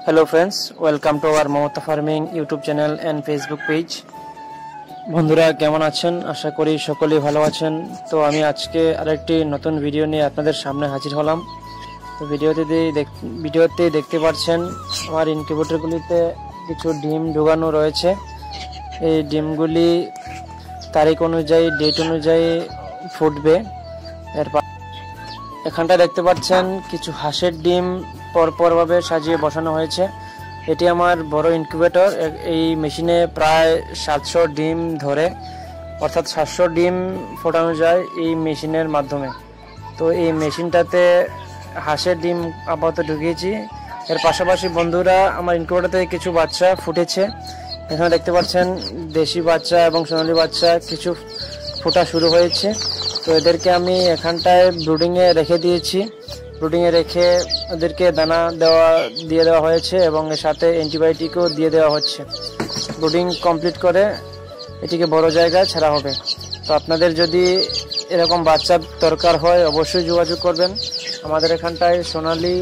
Hello friends, welcome to our Mamata Farming YouTube channel and Facebook page. বন্ধুরা কেমন আছেন? আশা করি সকলেই ভালো আছেন। তো আমি আজকে আরেকটি নতুন ভিডিও নিয়ে আপনাদের সামনে হাজির হলাম। তো ভিডিওতে দেখতে পাচ্ছেন আমার ইনকিউবেটরগুলিতে কিছু ডিম ঢোকানো রয়েছে। এই ডিমগুলি তারিখ অনুযায়ী ডেট অনুযায়ী ফুটবে। এখানটা দেখতে পাচ্ছেন কিছু হাঁসের ডিম পরপরভাবে সাজিয়ে বসানো হয়েছে। এটি আমার বড় ইনকিউবেটর। এই মেশিনে প্রায় 700 ডিম ধরে, অর্থাৎ 700 ডিম ফোটানো যায় এই মেশিনের মাধ্যমে। তো এই মেশিনটাতে হাঁসের ডিম আপাতত ঢুকিয়েছি। এর পাশাপাশি বন্ধুরা আমার ইনকিউবেটর থেকে কিছু বাচ্চা ফুটেছে। এখানে দেখতে পাচ্ছেন দেশি বাচ্চা এবং সোনালী বাচ্চা কিছু ফোটা শুরু হয়েছে। তো এদেরকে আমি এখানটায় ব্রুডিংয়ে রেখে দিয়েছি। ব্রুডিংয়ে রেখে ওদেরকে দানা দিয়ে দেওয়া হয়েছে এবং এর সাথে অ্যান্টিবায়োটিকও দিয়ে দেওয়া হচ্ছে। ব্রুডিং কমপ্লিট করে এটিকে বড় জায়গায় ছাড়া হবে। তো আপনাদের যদি এরকম বাচ্চার দরকার হয় অবশ্যই যোগাযোগ করবেন। আমাদের এখানটায় সোনালী,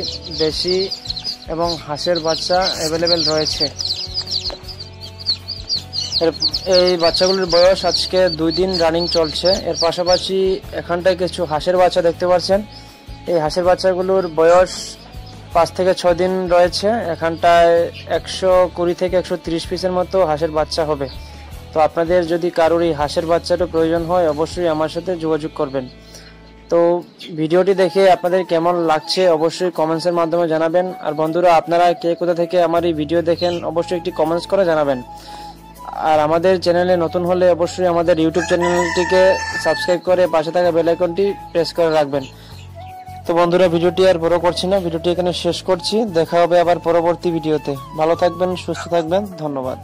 দেশি এবং হাঁসের বাচ্চা অ্যাভেলেবেল রয়েছে। এই বাচ্চাগুলির বয়স আজকে 2 দিন রানিং চলছে। এর পাশাপাশি এখানটায় কিছু হাঁসের বাচ্চা দেখতে পাচ্ছেন। এই হাঁসের বাচ্চাগুলোর বয়স 5 থেকে 6 দিন রয়েছে। এখানটায় 120 থেকে 130 পিসের মতো হাঁসের বাচ্চা হবে। তো আপনাদের যদি কারোর এই হাঁসের বাচ্চাটা প্রয়োজন হয় অবশ্যই আমার সাথে যোগাযোগ করবেন। তো ভিডিওটি দেখে আপনাদের কেমন লাগছে অবশ্যই কমেন্টসের মাধ্যমে জানাবেন। আর বন্ধুরা আপনারা কে কোথা থেকে আমার এই ভিডিও দেখেন অবশ্যই একটি কমেন্টস করে জানাবেন। আর আমাদের চ্যানেলে নতুন হলে অবশ্যই আমাদের ইউটিউব চ্যানেলটিকে সাবস্ক্রাইব করে পাশে থাকা বেল আইকনটি প্রেস করে রাখবেন। তো বন্ধুরা ভিডিওটি আর বড় করছি না, ভিডিওটি এখানে শেষ করছি। দেখা হবে আবার পরবর্তী ভিডিওতে। ভালো থাকবেন, সুস্থ থাকবেন, ধন্যবাদ।